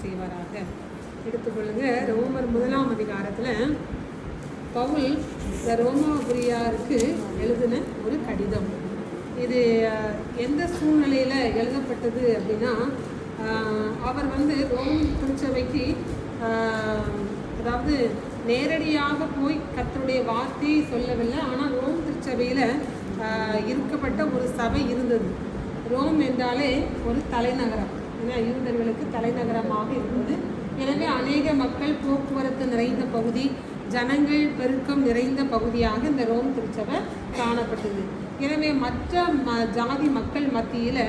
செய்வாராக. எடுத்துக்கொள்ளுங்க. ரோமர் 1ஆம் அதிகாரத்தில் பவுல் இந்த ரோமாபுரியாருக்கு எழுதின ஒரு கடிதம். இது எந்த சூழ்நிலையில் எழுதப்பட்டது அப்படின்னா, அவர் ரோம் திருச்சபைக்கு அதாவது நேரடியாக போய் கர்த்தருடைய வார்த்தையை சொல்லவில்லை. ஆனால் ரோம் திருச்சபையில் இருக்கப்பட்ட ஒரு சபை இருந்தது. ரோம் என்றாலே ஒரு தலைநகரம், ஏன்னா யூதர்களுக்கு தலைநகரமாக இருந்தது. எனவே அநேக மக்கள் போக்குவரத்து நிறைந்த பகுதி, ஜனங்கள் பெருக்கம் நிறைந்த பகுதியாக இந்த ரோம் திருச்சபை காணப்பட்டது. எனவே மற்ற ஜாதி மக்கள் மத்தியில்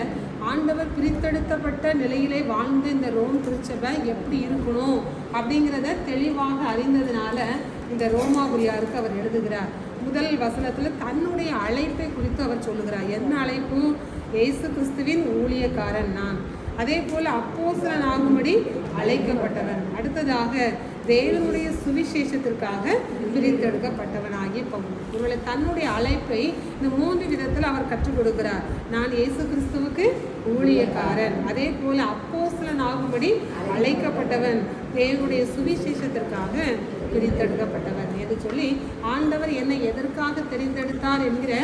ஆண்டவர் பிரித்தெடுக்கப்பட்ட நிலையிலே வாழ்ந்த இந்த ரோம் திருச்சபை எப்படி இருக்கணும் அப்படிங்கிறத தெளிவாக அறிந்ததுனால இந்த ரோமாபுரியாருக்கு அவர் எழுதுகிறார். முதல் வசனத்தில் தன்னுடைய அழைப்பை குறித்து அவர் சொல்லுகிறார். என்ன அழைப்பு? இயேசு கிறிஸ்துவின் ஊழியக்காரன் நான், அதே போல் அப்போஸ்தலன் ஆகும்படி அழைக்கப்பட்டவன், அடுத்ததாக தேவனுடைய சுவிசேஷத்திற்காக பிரித்தெடுக்கப்பட்டவனாகிய பவுல். ஒருவேளை தன்னுடைய அழைப்பை இந்த 3 விதத்தில் அவர் கற்றுக் கொடுக்கிறார். நான் இயேசு கிறிஸ்துவுக்கு ஊழியக்காரன், அதே போல அப்போஸ்தலன் ஆகும்படி அழைக்கப்பட்டவன், தேவனுடைய சுவிசேஷத்திற்காக பிரித்தெடுக்கப்பட்டவன் என்று சொல்லி ஆண்டவர் என்னை எதற்காக தெரிந்தெடுத்தார் என்கிற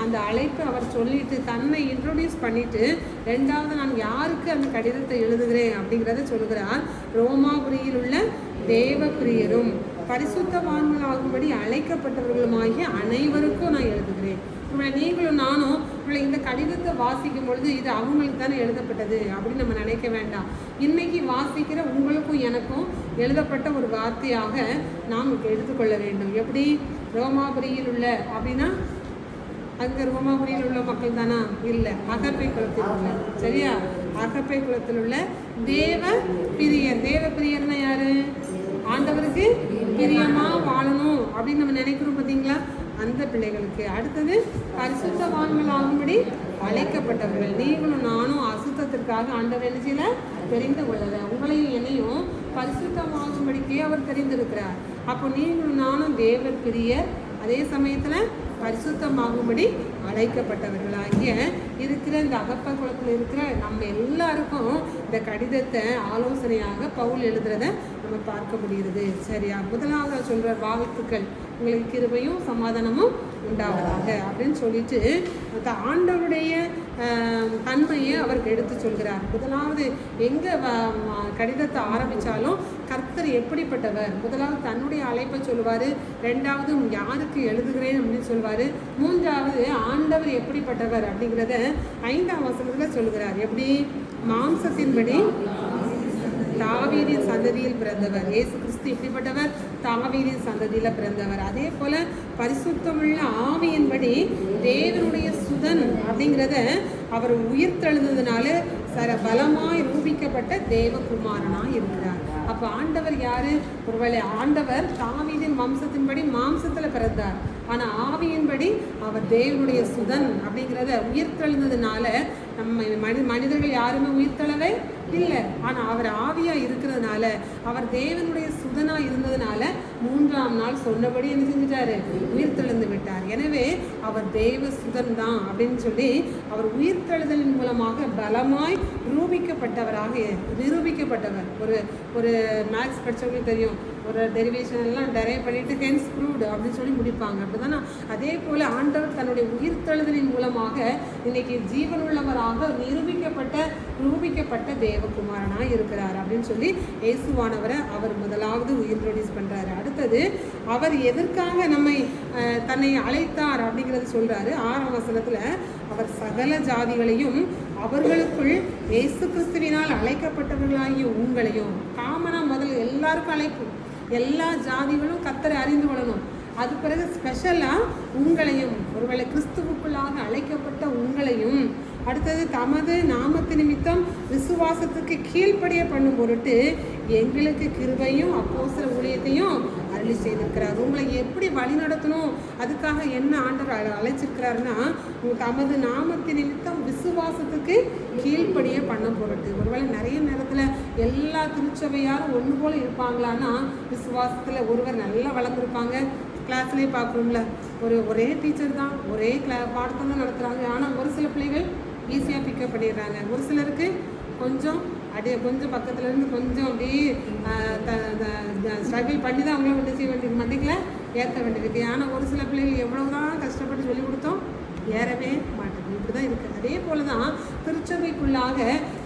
அந்த அழைப்பை அவர் சொல்லிட்டு தன்னை இன்ட்ரோடியூஸ் பண்ணிட்டு, ரெண்டாவது நான் யாருக்கு அந்த கடிதத்தை எழுதுகிறேன் அப்படிங்கிறத சொல்லுகிறார். ரோமாபுரியில் உள்ள தேவ பிரியரும் பரிசுத்தவான்களாகும்படி அழைக்கப்பட்டவர்களுமாகிய அனைவருக்கும் நான் எழுதுகிறேன். நீங்களும் நானும் இந்த கடிதத்தை வாசிக்கும் பொழுது இது அவங்களுக்கு தானே எழுதப்பட்டது அப்படின்னு நம்ம நினைக்க வேண்டாம். இன்னைக்கு வாசிக்கிற உங்களுக்கும் எனக்கும் எழுதப்பட்ட ஒரு வார்த்தையாக நாம் எடுத்துக்கொள்ள வேண்டும். எப்படி? ரோமாபுரியில் உள்ள அப்படின்னா அங்கே ரோமாபுரியில் உள்ள மக்கள் தானா? இல்லை, அகப்பை குலத்தில் உள்ள, சரியா? அகப்பை குலத்தில் உள்ள தேவ பிரியர். தேவ பிரியர்னா யாரு? ஆண்டவருக்கு பிரியமா வாழணும் அப்படின்னு நம்ம நினைக்கிறோம் பார்த்தீங்களா? அந்த பிள்ளைகளுக்கு. அடுத்தது பரிசுத்தவான்களாகும்படி அழைக்கப்பட்டவர்கள். நீங்களும் நானும் அசுத்தத்திற்காக ஆண்டவர் என்ன செய்யல? தெரிந்து கொள்ளல. உங்களையும் என்னையும் பரிசுத்தமாகும்படிக்கே அவர் தெரிந்திருக்கிறார். அப்போ நீங்களும் நானும் தேவ பிரியர், அதே சமயத்தில் பரிசுத்தமாகும்படி அழைக்கப்பட்டவர்களாகிய இருக்கிற இந்த அகப்ப குலத்தில் இருக்கிற நம்ம எல்லாருக்கும் இந்த கடிதத்தை ஆலோசனையாக பவுல் எழுதுறத நம்ம பார்க்க முடியுது. சரியா? முதலாவது சொல்ற வாழ்த்துக்கள், உங்களுக்கு கிருபையும் சமாதானமும் உண்டாவதாக அப்படின்னு சொல்லிட்டு ஆண்டவருடைய தன்மையை அவருக்கு எடுத்து சொல்கிறார். முதலாவது எங்கே கடிதத்தை ஆரம்பித்தாலும் கர்த்தர் எப்படிப்பட்டவர், முதலாவது தன்னுடைய அழைப்பை சொல்லுவார், ரெண்டாவது யாருக்கு எழுதுகிறேன் அப்படின்னு சொல்லுவார், மூன்றாவது ஆண்டவர் எப்படிப்பட்டவர் அப்படிங்கிறத 5ஆம் வசனத்தில் சொல்லுகிறார். எப்படி? மாம்சத்தின்படி தாவீதின் சந்ததியில் பிறந்தவர். இயேசு கிறிஸ்து எப்படிப்பட்டவர்? தாவீதின் சந்ததியில் பிறந்தவர். அதே போல பரிசுத்தமுள்ள ஆவியின்படி தேவனுடைய சுதன் அப்படிங்கிறத அவர் உயிர்த்தெழுந்ததுனால பலமாய் ரூபிக்கப்பட்ட தேவகுமாரனாய் இருக்கிறார். அப்போ ஆண்டவர் யாரு? ஒருவேளை ஆண்டவர் தாவீதின் வம்சத்தின்படி மாம்சத்தில் பிறந்தார், ஆனால் ஆவியின்படி அவர் தேவனுடைய சுதன் அப்படிங்கிறத உயிர்த்தெழுந்ததுனால நம்ம மனிதர்கள் யாருமே உயிர்த்தெழவே இல்லை. ஆனால் அவர் ஆவியாக இருக்கிறதுனால, அவர் தேவனுடைய சுதனாக இருந்ததுனால 3ஆம் நாள் சொன்னபடி என்ன செஞ்சிட்டாரு? உயிர்த்தெழுந்து விட்டார். எனவே அவர் தேவ சுதன் தான் அப்படின்னு சொல்லி அவர் உயிர்த்தெழுதலின் மூலமாக பலமாய் ரூபிக்கப்பட்டவராக நிரூபிக்கப்பட்டவர். ஒரு மேக்ஸ் படித்தவங்களுக்கு தெரியும், ஒரு டெரிவேஷன் எல்லாம் டெரைவ் பண்ணிட்டு ஹென்ஸ் ப்ரூவ்டு அப்படின்னு சொல்லி முடிப்பாங்க, அப்படிதானே? அதே போல் ஆண்டவர் தன்னுடைய உயிர்த்தெழுதலின் மூலமாக இன்னைக்கு ஜீவனுள்ளவராக ரூபிக்கப்பட்ட தேவகுமாரனாக இருக்கிறார் அப்படின்னு சொல்லி இயேசுவானவரை அவர் முதலாவது இன்ட்ரோடியூஸ் பண்ணுறாரு. அடுத்தது அவர் எதற்காக நம்மை தன்னை அழைத்தார் அப்படிங்கிறது சொல்கிறாரு. 6ஆம் வசனத்தில் அவர் சகல ஜாதிகளையும் அவர்களுக்குள் இயேசு கிறிஸ்துவினால் அழைக்கப்பட்டவர்களாகிய உங்களையும், காமனாக முதல்ல எல்லாருக்கும் அழைப்பு, எல்லா ஜாதிகளும் கர்த்தரை அறிந்து கொள்ளணும். அது பிறகு ஸ்பெஷலாக உங்களையும், ஒருவேளை கிறிஸ்துவுக்குள்ளாக அழைக்கப்பட்ட உங்களையும், அடுத்தது தமது நாமத்து நிமித்தம் விசுவாசத்துக்கு கீழ்ப்படிய பண்ணும் பொருட்டு எங்களுக்கு கிருபையும் அப்போஸ்தல ஊழியத்தையும் அருளி செய்திருக்கிறார். உங்களை எப்படி வழி நடத்தணும், அதுக்காக என்ன ஆண்டவர் அழைச்சிருக்கிறாருன்னா, தமது நாமத்து நிமித்தம் விசுவாசத்துக்கு கீழ்ப்படிய பண்ண பொருட்டு. ஒருவேளை நிறைய நேரத்தில் எல்லா திருச்சபையாரும் ஒன்று போல் இருப்பாங்களான்னா, விசுவாசத்தில் ஒருவர் நல்லா வளர்ந்துருப்பாங்க, கிளாஸ்லேயே பார்க்குறோம்ல, ஒரே டீச்சர் தான், ஒரே பாடத்தை தான் நடத்துகிறாங்க, ஆனால் ஒரு சில பிள்ளைகள் ஈஸியாக பிக்கப் பண்ணிடுறாங்க. ஒரு சிலருக்கு கொஞ்சம் அப்படியே கொஞ்சம் பக்கத்துலேருந்து கொஞ்சம் அப்படியே ஸ்ட்ரகிள் பண்ணி தான் அவங்களும் வந்து செய்ய வேண்டியது, மண்டிக்கல ஏற்ற வேண்டியிருக்கு. ஆனால் ஒரு சில பிள்ளைகள் எவ்வளவு தான் கஷ்டப்பட்டு சொல்லிக் கொடுத்தோம், ஏறவே மாட்டேங்குது. இப்படி தான் இருக்குது. அதே போல் தான் திருச்சபைக்குள்ளாக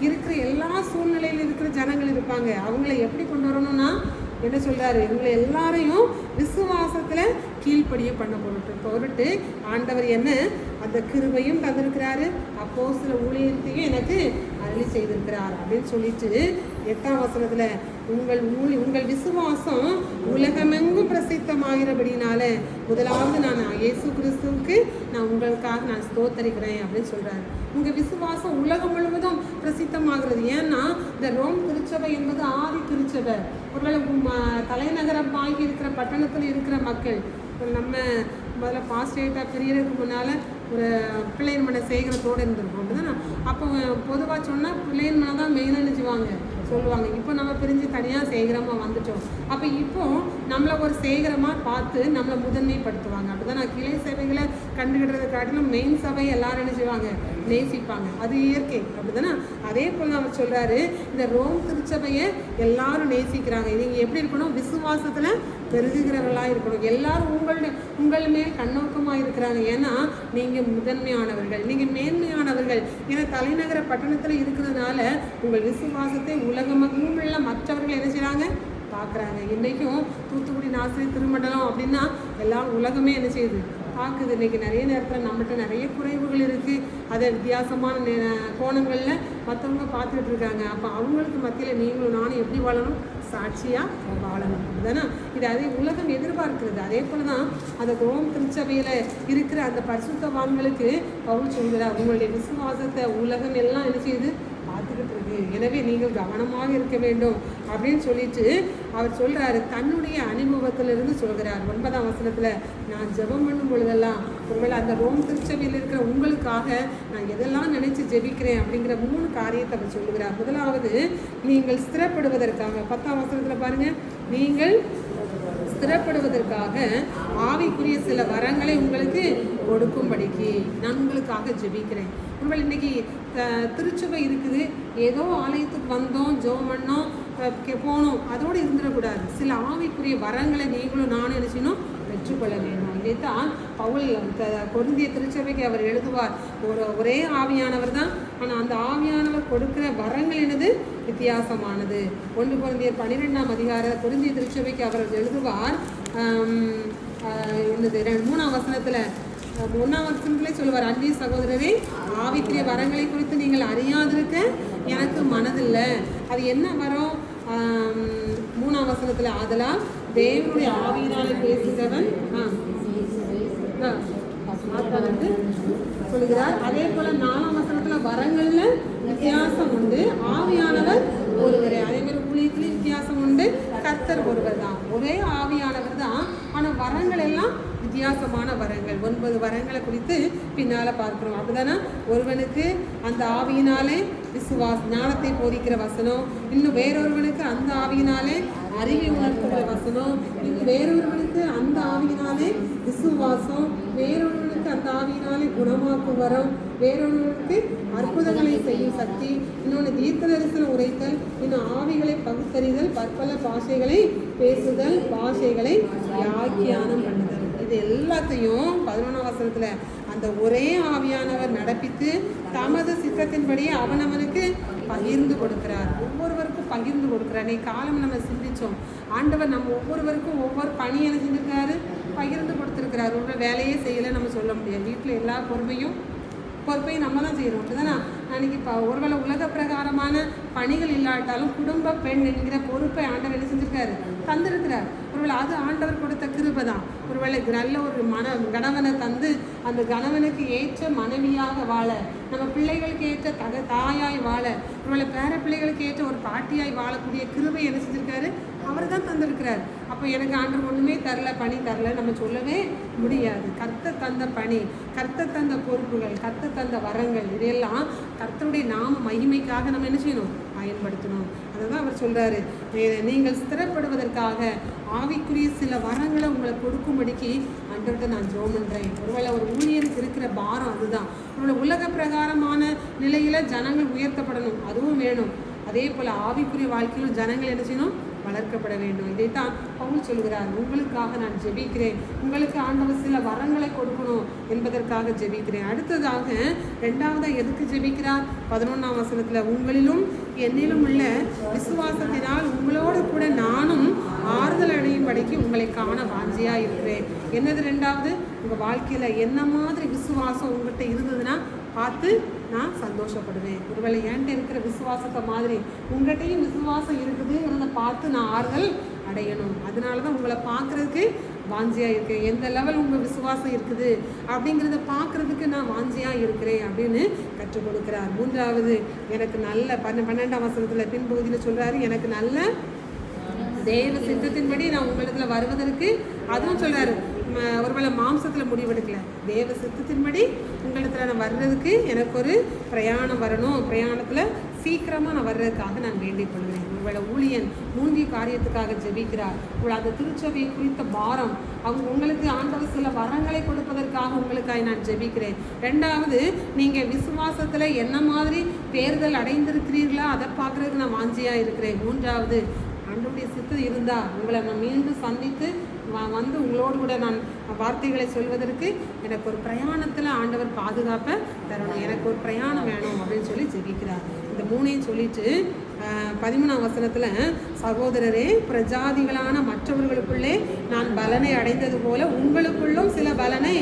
இருக்கிற எல்லா சூழ்நிலையில் இருக்கிற ஜனங்கள் இருப்பாங்க. அவங்கள எப்படி கொண்டு வரணும்னா என்ன சொல்கிறாரு, இவங்களை எல்லாரையும் விசுவாசத்தில் கீழ்ப்படிய பண்ண பொருட்டு ஆண்டவர் என்ன அந்த கிருபையும் தந்திருக்கிறாரு, அப்போஸ்தல ஊழியத்தையும் எனக்கு அருளி செய்திருக்கிறார் அப்படின்னு சொல்லிட்டு 8ஆம் வசனத்தில் உங்கள் விசுவாசம் உலகமெங்கும் பிரசித்தமாகிறபடினால முதலாவது நான் இயேசு கிறிஸ்துவுக்கு நான் உங்களுக்காக நான் ஸ்தோத்தரிக்கிறேன் அப்படின்னு சொல்கிறாரு. உங்கள் விசுவாசம் உலகம் முழுவதும் பிரசித்தமாகிறது. ஏன்னா இந்த ரோம் திருச்சபை என்பது ஆதி திருச்சபை. ஒருவேளை தலைநகரம் ஆகி இருக்கிற பட்டணத்தில் இருக்கிற மக்கள் நம்ம முதல்ல பாஸ்டேட்டாக பிரியறதுக்கு முன்னால் ஒரு பிள்ளையின் மனை சேகரத்தோடு இருந்திருக்கும் அப்படிதானே. அப்போ பொதுவாக சொன்னால் பிள்ளையின் மனை தான் மெயினாக நினைச்சுவாங்க சொல்லுவாங்க. இப்போ நம்ம பிரிஞ்சு தனியாக சேகரமாக வந்துட்டோம். அப்போ இப்போ நம்மளை ஒரு சேகரமாக பார்த்து நம்மளை முதன்மைப்படுத்துவாங்க. அப்படி தான் நான் கிளை சேவைகளை கண்டுகிடுறது காட்டிலும் மெயின் சபை எல்லாரும் என்ன செய்வாங்க, நேசிப்பாங்க. அது இயற்கை அப்படி தானே. அதே போல் அவர் சொல்கிறாரு, இந்த ரோம் திருச்சபையை எல்லாரும் நேசிக்கிறாங்க. நீங்கள் எப்படி இருக்கணும், விசுவாசத்தில் பெருகுகிறவர்களாக இருக்கணும். எல்லாரும் உங்கள் மேல் கண்ணோக்கமாக இருக்கிறாங்க. ஏன்னா நீங்கள் முதன்மையானவர்கள், நீங்கள் மேன்மையானவர்கள். ஏன்னா தலைநகர பட்டணத்தில் இருக்கிறதுனால உங்கள் விசுவாசத்தை உலகமெங்கும் உள்ள மற்றவர்கள் என்ன செய்கிறாங்க, பார்க்குறாங்க. இன்றைக்கும் தூத்துக்குடி நாசிரி திருமண்டலம் அப்படின்னா எல்லாம் உலகமே என்ன செய்யுது, பார்க்குது. இன்றைக்கி நிறைய நேரத்தில் நம்மகிட்ட நிறைய குறைவுகள் இருக்குது. அதை வித்தியாசமான கோணங்களில் மற்றவங்க பார்த்துக்கிட்டு இருக்காங்க. அப்போ அவங்களுக்கு மத்தியில் நீங்களும் நானும் எப்படி வாழணும், சாட்சியாக வாழணும். அப்படிதானே இது அதே உலகம் எதிர்பார்க்கிறது. அதே போல் தான் அந்த ரோம் திருச்சபையில் இருக்கிற அந்த பரிசுத்தவான்களுக்கு பவுல் சொல்கிறார், உங்களுடைய விசுவாசத்தை உலகம் எல்லாம் என்ன செய்யுது, பார்த்துக்கிட்டு இருக்கு. எனவே நீங்கள் கவனமாக இருக்க வேண்டும் அப்படின்னு சொல்லிட்டு அவர் சொல்கிறாரு. தன்னுடைய அனுபவத்திலிருந்து சொல்கிறார். 9ஆம் வசனத்தில், நான் ஜெபம் பண்ணும் பொழுதெல்லாம் ஒருவேளை அந்த ரோம் திருச்சபையில் இருக்கிற உங்களுக்காக நான் எதெல்லாம் நினைச்சு ஜெபிக்கிறேன் அப்படிங்கிற 3 காரியத்தை அவர் சொல்லுகிறார். முதலாவது, நீங்கள் ஸ்திரப்படுவதற்காக. 10ஆம் வசனத்தில் பாருங்கள், நீங்கள் ஸ்திரப்படுவதற்காக ஆவிக்குரிய சில வரங்களை உங்களுக்கு கொடுக்கும்படிக்கு நான் உங்களுக்காக ஜெபிக்கிறேன். உங்கள் இன்றைக்கி திருச்சபை இருக்குது, ஏதோ ஆலயத்துக்கு வந்தோம், ஜெபம் பண்ணோம், போனோம், அதோடு இருந்துடக்கூடாது. சில ஆவிக்குரிய வரங்களை நீங்களும் நானும் என்ன செய்யணும், பெற்றுக்கொள்ள வேண்டும். இதைத்தான் பவுல் கொரிந்திய திருச்சபைக்கு அவர் எழுதுவார். ஒரே ஆவியானவர் தான், ஆனால் அந்த ஆவியானவர் கொடுக்கிற வரங்கள் என்னது, வித்தியாசமானது. 1 கொரிந்தியர் 12ஆம் அதிகாரம் கொரிந்திய திருச்சபைக்கு அவர் எழுதுவார். என்னது 3ஆம் வசனத்தில் 1ஆம் வசனத்திலே சொல்லுவார், அன்பிய சகோதரரே, ஆவிக்குரிய வரங்களை குறித்து நீங்கள் அறியாதிருக்க எனக்கு மனதில்லை. அது என்ன வரும், 3ஆம் வசனத்தில், ஆதலால் தேவனுடைய ஆவியினாலே பேசுகிறவன் வந்து சொல்கிறார். அதே போல 4ஆம் வசனத்தில் வரங்கள்ல வித்தியாசம் உண்டு, ஆவியானவர் ஒருவரே. அதே மாதிரி ஊழியத்திலையும் வித்தியாசம் உண்டு, கர்த்தர் ஒருவர் தான், ஒரே ஆவியானவர் தான். ஆனால் வரங்கள் எல்லாம் வித்தியாசமான வரங்கள். 9 வரங்களை குறித்து பின்னால் பார்க்குறோம். அப்படிதானே ஒருவனுக்கு அந்த ஆவியினாலே ஞானத்தை போதிக்கிற வசனம், இன்னும் வேறொருவனுக்கு அந்த ஆவியினாலே அறிவை உணர்த்துகிற வசனம், இன்னும் வேறொருவனுக்கு அந்த ஆவியினாலே விசுவாசம், வேறொருவனுக்கு அந்த ஆவியினாலே குணமாக்கும் வரம், வேறொருவனுக்கு அற்புதங்களை செய்யும் சக்தி, இன்னொன்று தீர்க்க தரிசனம் உரைத்தல், இன்னும் ஆவிகளை பகுத்தறிதல், பற்பல பாஷைகளை பேசுதல், பாஷைகளை வியாக்கியானம் பண்ணுதல். இது எல்லாத்தையும் 11ஆம் வசனத்தில் அந்த ஒரே ஆவியானவர் நடப்பித்து தமது சித்தத்தின்படி அவனவனுக்கு பகிர்ந்து கொடுக்கிறார். ஒவ்வொருவருக்கும் பகிர்ந்து கொடுக்கிறார். நீ காலம் நம்ம சிந்திச்சோம், ஆண்டவர் நம்ம ஒவ்வொருவருக்கும் ஒவ்வொரு பணி என்ன செஞ்சிருக்காரு, பகிர்ந்து கொடுத்துருக்கிறார். ஒரு வேலையே செய்யலை நம்ம சொல்ல முடியாது. வீட்டில் எல்லா பொறுப்பையும் நம்ம தான் செய்கிறோம். அப்படிதானே அன்றைக்கி ஒருவேளை உலக பிரகாரமான பணிகள் இல்லாட்டாலும் குடும்ப பெண் என்கிற பொறுப்பை ஆண்டவர் என்ன செஞ்சுருக்காரு, தந்திருக்கிறார். ஒருவேளை அது ஆண்டவர் கொடுத்த கிருபை தான். ஒருவேளை நல்ல ஒரு கணவனை தந்து அந்த கணவனுக்கு ஏற்ற மனைவியாக வாழ, நம்ம பிள்ளைகளுக்கு ஏற்ற தாயாய் வாழ, ஒருவேளை பேர பிள்ளைகளுக்கு ஏற்ற ஒரு பாட்டியாய் வாழக்கூடிய கிருபை என்ன செஞ்சுருக்காரு, அவர் தான் தந்திருக்கிறார். அப்போ எனக்கு ஆண்டவர் ஒன்றுமே தரல, பணி தரல நம்ம சொல்லவே முடியாது. கர்த்தர் தந்த பணி, கர்த்தர் தந்த பொறுப்புகள், கர்த்தர் தந்த வரங்கள், இதையெல்லாம் கர்த்தருடைய நாம மகிமைக்காக நம்ம என்ன செய்யணும், பயன்படுத்தணும். அதுதான் அவர் சொல்கிறாரு, நீங்கள் ஸ்திரப்படுவதற்காக ஆவிக்குரிய சில வரங்களை உங்களை கொடுக்கும்படிக்கு ஆண்டவர்கிட்ட நான் ஜெபம் பண்ணுறேன். ஒருவேளை ஒரு ஊழியருக்கு இருக்கிற பாரம் அதுதான். ஒருவேளை உலக பிரகாரமான நிலையில் ஜனங்கள் உயர்த்தப்படணும், அதுவும் வேணும். அதே போல் ஆவிக்குரிய வாழ்க்கையிலும் ஜனங்கள் என்ன செய்யணும்? வளர்க்கப்பட வேண்டும். இதைத்தான் பவுல் சொல்கிறார், உங்களுக்காக நான் ஜெபிக்கிறேன், உங்களுக்கு ஆண்டவர் சில வரங்களை கொடுக்கணும் என்பதற்காக ஜெபிக்கிறேன். அடுத்ததாக 2வது எதுக்கு ஜெபிக்கிறார்? 11ஆம் வசனத்தில், உங்களிலும் என்னிலும் உள்ள விசுவாசத்தினால் உங்களோடு கூட நானும் ஆறுதல் அடையும்படிக்கு உங்களை காண வாஞ்சியாக இருக்கிறேன். என்னது 2வது? உங்கள் வாழ்க்கையில் என்ன மாதிரி விசுவாசம் உங்கள்கிட்ட இருந்ததுன்னா பார்த்து நான் சந்தோஷப்படுவேன். ஒருவேளை என்கிட்ட இருக்கிற விசுவாசத்தை மாதிரி உங்கள்கிட்டையும் விசுவாசம் இருக்குதுங்கிறத பார்த்து நான் ஆறுதல் அடையணும். அதனால தான் உங்களை பார்க்குறதுக்கு வாஞ்சியாக இருக்கேன். எந்த லெவல் உங்கள் விசுவாசம் இருக்குது அப்படிங்கிறத பார்க்குறதுக்கு நான் வாஞ்சியாக இருக்கிறேன் அப்படின்னு கற்றுக் கொடுக்குறார். 3வது, எனக்கு நல்ல 12ஆம் வசனத்தில் பின்பகுதியில் சொல்கிறாரு, எனக்கு நல்ல தேவ சித்தத்தின்படி நான் உங்களிடத்தில் வருவதற்கு, அதுவும் சொல்கிறாரு, ஒருவேளை மாம்சத்தில் முடிவெடுக்கல, தேவ சித்தத்தின்படி உங்களிடத்தில் நான் வர்றதுக்கு எனக்கு ஒரு பிரயாணம் வரணும், பிரயாணத்தில் சீக்கிரமாக நான் வர்றதுக்காக நான் வேண்டிக் கொள்கிறேன். ஒருவேளை ஊழியன் 3 காரியத்துக்காக ஜெபிக்கிறார். அந்த திருச்சபை குறித்த பாரம், உங்களுக்கு ஆண்டவர் சில வரங்களை கொடுப்பதற்காக உங்களுக்காக நான் ஜெபிக்கிறேன். 2வது, நீங்கள் விசுவாசத்தில் என்ன மாதிரி தேர்தல் அடைந்திருக்கிறீர்களா அதை பார்க்குறதுக்கு நான் வாஞ்சியாக இருக்கிறேன். 3வது, ஆண்டவருடைய சித்தம் இருந்தால் உங்களை நான் மீண்டும் சந்தித்து வந்து உங்களோடு கூட நான் வார்த்தைகளை சொல்வதற்கு எனக்கு ஒரு பிரயாணத்தில் ஆண்டவர் பாதுகாப்பை தரணும், எனக்கு ஒரு பிரயாணம் வேணும் அப்படின்னு சொல்லி ஜெபிக்கிறார். இந்த 3ஐயும் சொல்லிட்டு 13ஆம் வசனத்தில், சகோதரரே, பிரஜாதிகளான மற்றவர்களுக்குள்ளே நான் பலனை அடைந்தது போல உங்களுக்குள்ளும் சில பலனை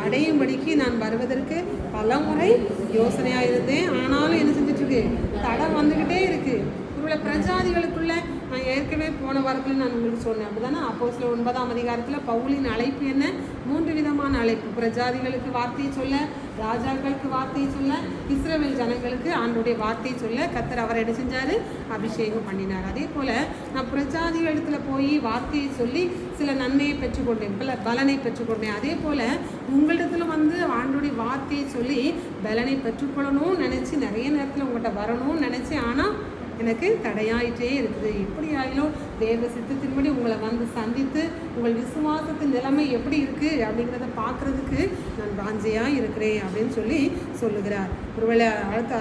அடையும்படிக்கு நான் வருவதற்கு பலமுறை யோசனையாக இருந்தேன், ஆனாலும் என்ன செஞ்சிட்ருக்கு? தடை வந்துக்கிட்டே இருக்குது. இவ்வளோ பிரஜாதிகளுக்குள்ள நான் ஏற்கனவே போன வாரத்தில் நான் உங்களுக்கு சொன்னேன், அப்படிதானே? அப்போஸ்தலர் 9ஆம் அதிகாரத்தில் பவுலின் அழைப்பு என்ன? 3 விதமான அழைப்பு. பிரஜாதிகளுக்கு வார்த்தையை சொல்ல, ராஜாக்களுக்கு வார்த்தையை சொல்ல, இஸ்ரவேல் ஜனங்களுக்கு ஆண்டவருடைய வார்த்தையை சொல்ல கர்த்தர் அவர் என்ன செஞ்சார்? அபிஷேகம் பண்ணினார். அதே போல் நான் பிரஜாதிகளிடத்தில் போய் வார்த்தையை சொல்லி சில நன்மையை பெற்றுக்கொண்டேன், பலனை பெற்றுக்கொண்டேன். அதே போல் உங்களிடத்துல வந்து ஆண்டவருடைய வார்த்தையை சொல்லி பலனை பெற்றுக்கொள்ளணும்னு நினச்சி நிறைய நேரத்தில் உங்கள்கிட்ட வரணும்னு நினச்சி, ஆனால் எனக்கு தடையாயிட்டே இருக்குது. எப்படி ஆயிலும் தேவ சித்தத்தின்படி உங்களை வந்து சந்தித்து உங்கள் விசுவாசத்தின் நிலைமை எப்படி இருக்குது அப்படிங்கிறத பார்க்குறதுக்கு நான் வாஞ்சையாக இருக்கிறேன் அப்படின்னு சொல்லி சொல்லுகிறார். ஒருவேளை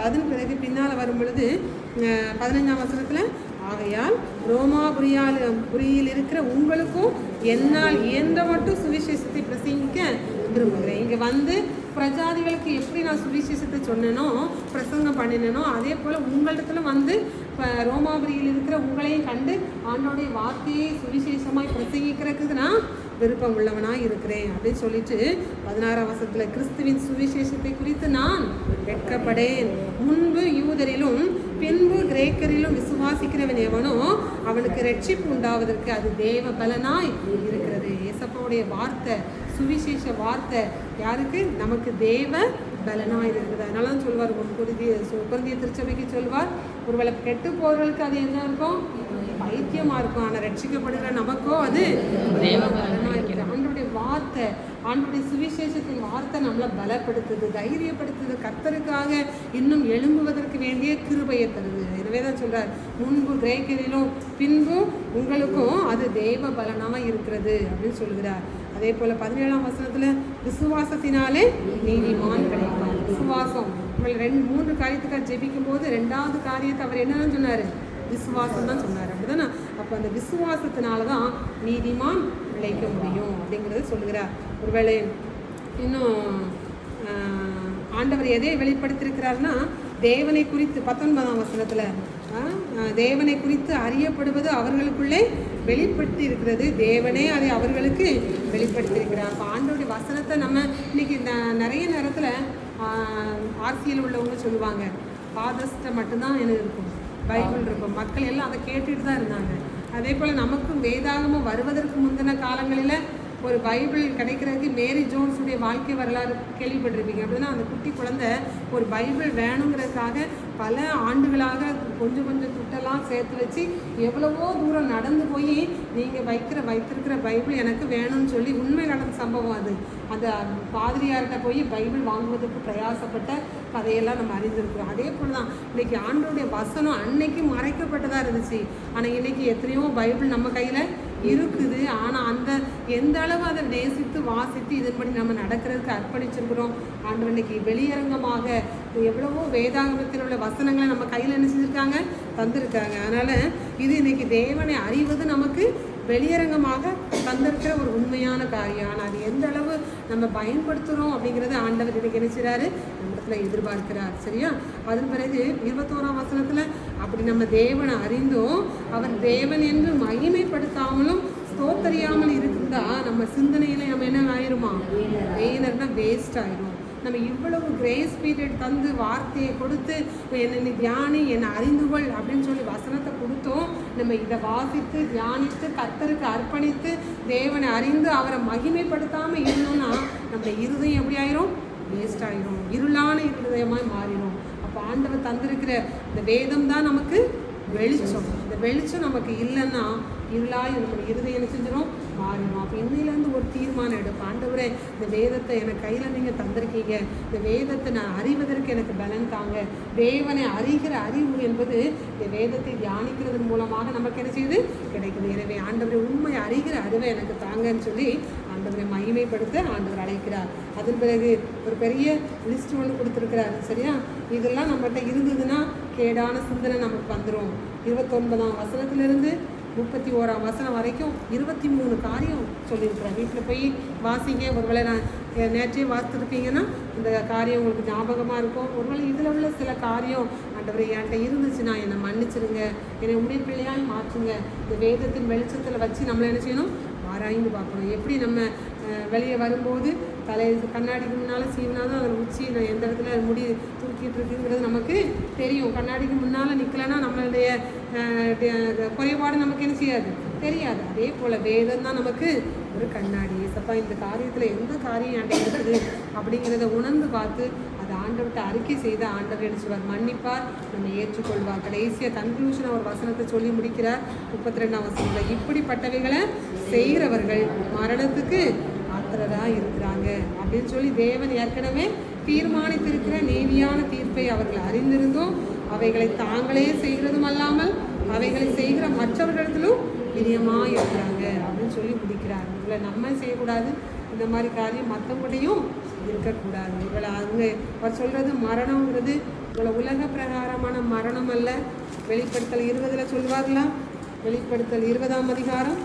அதன் பிறகு பின்னால் வரும் பொழுது 15ஆம் வசனத்தில், ஆகையால் ரோமாபுரியில் இருக்கிற உங்களுக்கும் என்னால் இயன்ற மட்டும் சுவிசேஷத்தை பிரசங்கிக்க விரும்புகிறேன். இங்கே வந்து பிரஜாதிகளுக்கு எப்படி நான் சுவிசேஷத்தை சொன்னேனோ, பிரசங்கம் பண்ணினேனோ, அதே போல் உங்களிடத்துல வந்து இப்போ ரோமாபுரியில் இருக்கிற உங்களையும் கண்டு ஆண்டோடைய வார்த்தையை சுவிசேஷமாய் பிரசங்கிக்கிறதுக்கு நான் விருப்பம் உள்ளவனாக இருக்கிறேன் அப்படின்னு சொல்லிட்டு 16ஆம் வசனத்தில், கிறிஸ்துவின் சுவிசேஷத்தை குறித்து நான் வெட்கப்படேன். முன்பு யூதரிலும் பின்பு கிரேக்கரிலும் விசுவாசிக்கிறவன் எவனோ அவனுக்கு ரட்சிப்பு உண்டாவதற்கு அது தேவ பலனாய் இருக்கிறது. ஏசப்பாவுடைய வார்த்தை, சுவிசேஷ வார்த்தை யாருக்கு? நமக்கு தேவ பலனாக இருக்குது. அதனால தான் சொல்வார், குருந்திய திருச்சபைக்கு சொல்வார், ஒருவேளை கெட்டு போகிறவர்களுக்கு அது என்ன இருக்கும்? பைத்தியமாக இருக்கும், ஆனால் ரட்சிக்கப்படுகிற நமக்கோ அது தேவ பலனாக இருக்குது. ஆண்டவருடைய வார்த்தை, ஆண்டவருடைய சுவிசேஷத்தின் வார்த்தை நம்மளை பலப்படுத்துது, தைரியப்படுத்துது, கர்த்தருக்காக இன்னும் எழும்புவதற்கு வேண்டிய கிருபையை தருது. எனவே தான் சொல்கிறார், முன்பு கிரேக்கரிலும் பின்பு உங்களுக்கும் அது தேவ பலனாக இருக்கிறது அப்படின்னு சொல்கிறார். அதே போல் 17ஆம் வசனத்தில், விசுவாசத்தினாலே நீதிமான் கிடைப்பார். விசுவாசம், உங்களை 3 காரியத்துக்காக ஜெபிக்கும் போது 2வது காரியத்தை அவர் என்னன்னு சொன்னார்? விசுவாசம் தான் சொன்னார், அப்படிதானே? அப்போ அந்த விசுவாசத்தினால தான் நீதிமான் விளைக்க முடியும் அப்படிங்கிறத சொல்லுகிறார். ஒருவேளை இன்னும் ஆண்டவர் எதை வெளிப்படுத்தியிருக்கிறார்னா, தேவனை குறித்து 19ஆம் வசனத்தில், தேவனை குறித்து அறியப்படுவது அவர்களுக்குள்ளே வெளிப்படுத்தி இருக்கிறது, தேவனே அதை அவர்களுக்கு வெளிப்படுத்தியிருக்கிறார். அப்போ ஆண்டவருடைய வசனத்தை நம்ம இன்னைக்கு நிறைய நேரத்தில் ஆர்சியில் உள்ளவங்க சொல்லுவாங்க, ஃபாதர்ஸ்கிட்ட மட்டும்தான் எனக்கு இருக்கும், பைபிள் இருக்கும், மக்கள் எல்லாம் அதை கேட்டுட்டு தான் இருந்தாங்க. அதே போல் நமக்கும் வேதாகமம் வருவதற்கு முந்தின காலங்களில் ஒரு பைபிள் கிடைக்கிறதுக்கு மேரி ஜோன்ஸுடைய வாழ்க்கை வரலாறு கேள்விப்பட்டிருப்பீங்க. அப்படின்னா அந்த குட்டி குழந்தை ஒரு பைபிள் வேணுங்கிறதுக்காக பல ஆண்டுகளாக கொஞ்சம் கொஞ்சம் துட்டெல்லாம் சேர்த்து வச்சு எவ்வளவோ தூரம் நடந்து போய் நீங்கள் வைத்திருக்கிற பைபிள் எனக்கு வேணும்னு சொல்லி, உண்மை நடந்த சம்பவம் அது. அந்த பாதிரியார்கிட்ட போய் பைபிள் வாங்குவதற்கு பிரயாசப்பட்ட கதையெல்லாம் நம்ம அறிந்திருக்கிறோம். அதே போல் தான் இன்றைக்கி ஆண்டவருடைய வசனம் அன்னைக்கு மறைக்கப்பட்டதாக இருந்துச்சு, ஆனால் இன்றைக்கி எத்தனையோ பைபிள் நம்ம கையில் இருக்குது. ஆனால் அந்த எந்த அளவு அதை நேசித்து வாசித்து இதன்படி நம்ம நடக்கிறதுக்கு அர்ப்பணிச்சிருக்கிறோம். ஆண்டவர் இன்னைக்கு வெளியரங்கமாக எவ்வளவோ வேதாகமத்தில் உள்ள வசனங்களை நம்ம கையில் என்ன செஞ்சுருக்காங்க, தந்திருக்காங்க. அதனால் இது இன்னைக்கு தேவனை அறிவது நமக்கு வெளியரங்கமாக தந்திருக்கிற ஒரு உண்மையான காரியம். ஆனால் அது எந்த அளவு நம்ம பயன்படுத்துகிறோம் அப்படிங்கிறது ஆண்டவர் இன்னைக்கு என்ன செய்கிறாரு, நம்மிடத்துல எதிர்பார்க்கிறார். சரியா? அதன் பிறகு 21ஆம் வசனத்தில் அப்படி நம்ம தேவனை அறிந்தும் அவர் தேவன் என்று மகிமைப்படுத்தாமலும் ஸ்தோத்தரியாமல் இருந்தா நம்ம சிந்தனையில நம்ம என்ன ஆயிருமா, வேணர்னா வேஸ்ட் ஆயிரும். நம்ம இவ்வளவு கிரேஸ் பீரியட் தந்து வார்த்தையை கொடுத்து என்னை தியானி என்னை அறிந்துகொள் அப்படின்னு சொல்லி வசனத்தை கொடுத்தோம். நம்ம இதை வாசித்து தியானித்து கர்த்தருக்கு அர்ப்பணித்து தேவனை அறிந்து அவரை மகிமைப்படுத்தாமல் இருந்தோம்னா நம்ம இருதயம் எப்படி ஆயிரும், வேஸ்ட் ஆயிரும், இருளான இருதயமாய் மாறிடும். அப்போ ஆண்டவர் தந்திருக்கிற இந்த வேதம் தான் நமக்கு வெளிச்சம். இந்த வெளிச்சம் நமக்கு இல்லைன்னா இருளாய் நம்ம இருதயம் செஞ்சிடும், மாறிடும். அப்போ இன்னிலேருந்து ஒரு தீர்மானம் எடுப்போம். ஆண்டவரே, இந்த வேதத்தை எனக்கு கையில் நீங்கள் தந்திருக்கீங்க, இந்த வேதத்தை நான் அறிவதற்கு எனக்கு பலன் தாங்க. தேவனை அறிகிற அறிவு என்பது இந்த வேதத்தை தியானிக்கிறதன் மூலமாக நமக்கு என்ன செய்யுது, கிடைக்குது. எனவே ஆண்டவரை உண்மை அறிகிற அறிவை எனக்கு தாங்கன்னு சொல்லி ஆண்டவரை மகிமைப்படுத்த ஆண்டவர் அழைக்கிறார். அதன் பிறகு ஒரு பெரிய லிஸ்ட் ஒன்று கொடுத்துருக்கிறார். சரியா? இதெல்லாம் நம்மகிட்ட இருந்ததுன்னா கேடான சிந்தனை நமக்கு வந்துடும். 29ஆம் வசனத்திலிருந்து 31ஆம் வசனம் வரைக்கும் 23 காரியம் சொல்லியிருக்கிறேன். வீட்டில் போய் வாசிங்க. ஒருவேளை நான் நேற்றே வாசித்துருப்பீங்கன்னா இந்த காரியம் உங்களுக்கு ஞாபகமாக இருக்கும். ஒருவேளை இதில் உள்ள சில காரியம் ஆண்டவரை என்கிட்ட இருந்துச்சுன்னா என்னை மன்னிச்சிருங்க, என்னை உடைய பிள்ளையால் மாற்றுங்க. இந்த வேதத்தின் வெளிச்சத்தில் வச்சு நம்மளை என்ன செய்யணும், ஆராய்ந்து பார்க்கணும். எப்படி நம்ம வெளியே வரும்போது தலை கண்ணாடிக்கு முன்னால் சீவினா தான் அதில் உச்சி நான் எந்த இடத்துல முடி தூக்கிட்டு இருக்குங்கிறது நமக்கு தெரியும். கண்ணாடிக்கு முன்னால் நிற்கலைன்னா நம்மளுடைய குறைபாடு நமக்கு என்ன செய்யாது, தெரியாது. அதே போல் வேதம் தான் நமக்கு ஒரு கண்ணாடி. சப்பா இந்த காரியத்தில் எந்த காரியம் என்கிட்ட இருக்குது அப்படிங்கிறத உணர்ந்து பார்த்து அதை ஆண்டவர்கிட்ட அறிக்கை செய்த ஆண்டவர் என்ன சொல்வார், மன்னிப்பார், நம்ம ஏற்றுக்கொள்வார். கடைசியாக கன்க்ளூஷன் ஒரு வசனத்தை சொல்லி முடிக்கிறார். 32ஆம் வசனத்தில் இப்படிப்பட்டவைகளை செய்கிறவர்கள் மரணத்துக்கு ஆத்திரராக இருக்கிறாங்க அப்படின்னு சொல்லி தேவன் ஏற்கனவே தீர்மானித்திருக்கிற நீதியான தீர்ப்பை அவர்கள் அறிந்திருந்தும் அவைகளை தாங்களே செய்கிறதும் அல்லாமல் அவைகளை செய்கிற மற்றவர்களிடத்திலும் பிரியமாக இருக்கிறாங்க அப்படின்னு சொல்லி முடிக்கிறார். இவளை நம்ம செய்யக்கூடாது, இந்த மாதிரி காரியம் மற்றவங்களையும் இருக்கக்கூடாது. இவளை அவங்க அவர் சொல்கிறது மரணங்கிறது இவளை உலக பிரகாரமான மரணம் அல்ல. வெளிப்படுத்தல் 20 சொல்வார்களா? வெளிப்படுத்தல் 20ஆம் அதிகாரம்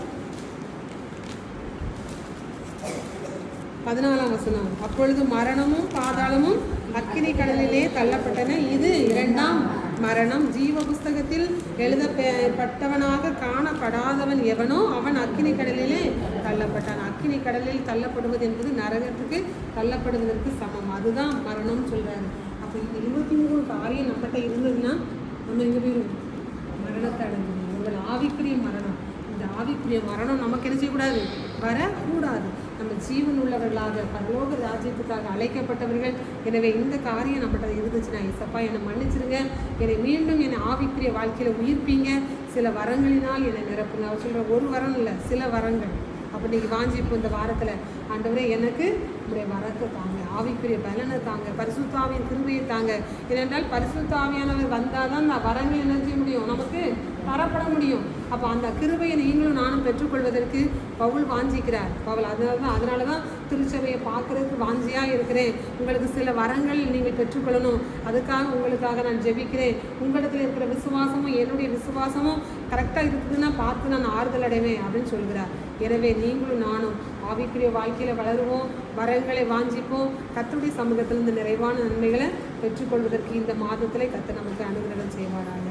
14ஆம் வசனம். அப்பொழுது மரணமும் பாதாளமும் அக்கினி கடலிலே தள்ளப்பட்டன. இது 2ஆம் மரணம். ஜீவ புஸ்தகத்தில் எழுதப்பட்டவனாக காணப்படாதவன் எவனோ அவன் அக்கினி கடலிலே தள்ளப்பட்டான். அக்கினி கடலில் தள்ளப்படுவது என்பது நரகத்துக்கு தள்ளப்படுவதற்கு சமம். அதுதான் மரணம் சொல்கிறாரு. அப்போ இந்த 23 காரியம் நம்மகிட்ட இருந்ததுன்னா நம்ம எங்கே போயிடும், மரணத்தை அடைஞ்சிடும். உங்கள் ஆவிக்குரிய மரணம், இந்த ஆவிக்குரிய மரணம் நமக்கு என்ன செய்யக்கூடாது, வரக்கூடாது. நம்ம ஜீவன் உள்ளவர்களாக பரலோக ராஜ்யத்துக்காக அழைக்கப்பட்டவர்கள். எனவே இந்த காரியம் நம்மகிட்ட இருந்துச்சுன்னா இசப்பா என்னை மன்னிச்சிருங்க, என்னை மீண்டும் என்னை ஆவிக்குரிய வாழ்க்கையில் உயிர்ப்பீங்க, சில வரங்களினால் என்னை நிரப்புங்க. அவர் சொல்கிற ஒரு வரம் இல்லை, சில வரங்கள். அப்போ நீங்கள் வாஞ்சிப்போம் இந்த வாரத்தில், ஆண்டவரே எனக்கு உங்களுடைய வரத்தை தாங்க, ஆவிக்குரிய பலனை தாங்க, பரிசுத்தாவியின் கிருபையை தாங்க. ஏனென்றால் பரிசுத்தாவியானவர் வந்தால் தான் நான் வரங்கள் என்ன செய்ய முடியும், நமக்கு தரப்பட முடியும். அப்போ அந்த கிருபையை நீங்களும் நானும் பெற்றுக்கொள்வதற்கு பவுல் வாஞ்சிக்கிறார். பவுல் அதனால தான் திருச்சபையை பார்க்குறதுக்கு வாஞ்சியாக இருக்கிறேன். உங்களுக்கு சில வரங்கள் நீங்கள் பெற்றுக்கொள்ளணும், அதுக்காக உங்களுக்காக நான் ஜெபிக்கிறேன். உங்களிடத்தில் இருக்கிற விசுவாசமும் என்னுடைய விசுவாசமும் கரெக்டாக இருக்குதுன்னா பார்த்து நான் ஆறுதல் அடைவேன் அப்படின்னு சொல்கிறார். எனவே நீங்களும் நானும் ஆவிக்குரிய வாழ்க்கையில் வளருவோம், வரங்களை வாஞ்சிப்போம், கர்த்தருடைய சமூகத்திலிருந்து நிறைவான நன்மைகளை பெற்றுக்கொள்வதற்கு இந்த மாதத்திலே கர்த்தர் நமக்கு அனுகிரகம் செய்வாராக.